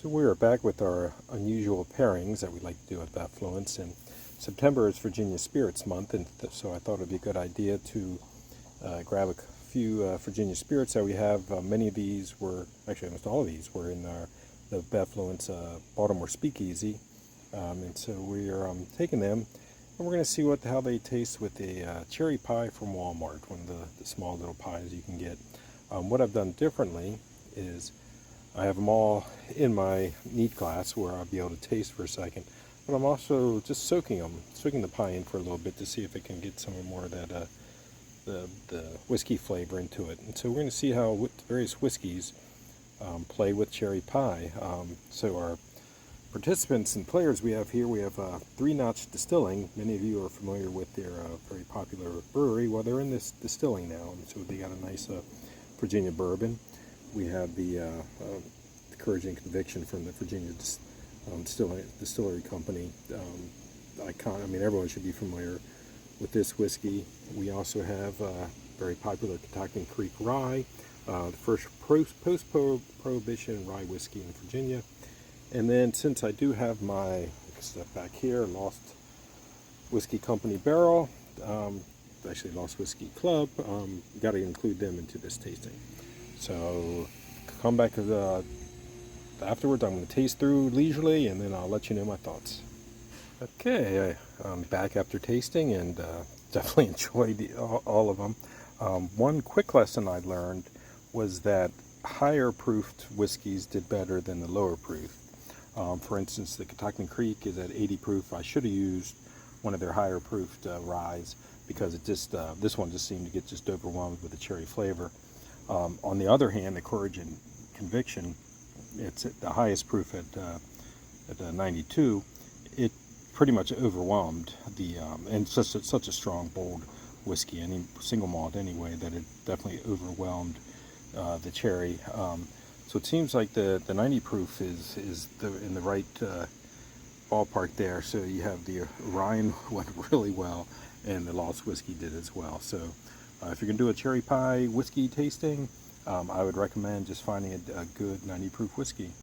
So we are back with our unusual pairings that we like to do at Bevfluence, and September is Virginia Spirits Month, and so I thought it would be a good idea to grab a few Virginia Spirits that we have. Many of these were, actually almost all of these were in the Bevfluence Baltimore Speakeasy, and so we are taking them, and we're going to see how they taste with a cherry pie from Walmart, one of the small little pies you can get. What I've done differently is I have them all in my neat glass where I'll be able to taste for a second, but I'm also just soaking the pie in for a little bit to see if it can get some more of that the whiskey flavor into it. And so we're going to see how various whiskeys play with cherry pie. So our participants and players we have here, we have Three Notch'd Distilling. Many of you are familiar with their very popular brewery. Well, they're in this distilling now, and so they got a nice Virginia bourbon. We have the Courage and Conviction from the Virginia Distillery Company. I mean, everyone should be familiar with this whiskey. We also have very popular Catoctin Creek Rye, the first post-prohibition rye whiskey in Virginia. And then, since I do have my stuff back here, Lost Whiskey Company barrel, actually Lost Whiskey Club, got to include them into this tasting. So come back afterwards. I'm going to taste through leisurely, and then I'll let you know my thoughts. Okay, I'm back after tasting, and definitely enjoyed all of them. One quick lesson I learned was that higher proofed whiskeys did better than the lower proof. For instance, the Catoctin Creek is at 80 proof. I should have used one of their higher proofed ryes, because it just this one just seemed to get just overwhelmed with the cherry flavor. On the other hand, the Courage and Conviction, it's at the highest proof at 92. It pretty much overwhelmed and it's just such a strong, bold whiskey, any single malt anyway, that it definitely overwhelmed the cherry. So it seems like the 90 proof is in the right ballpark there. So you have the Orion went really well, and the Lost Whiskey did as well. So if you're going to do a cherry pie whiskey tasting, I would recommend just finding a good 90 proof whiskey.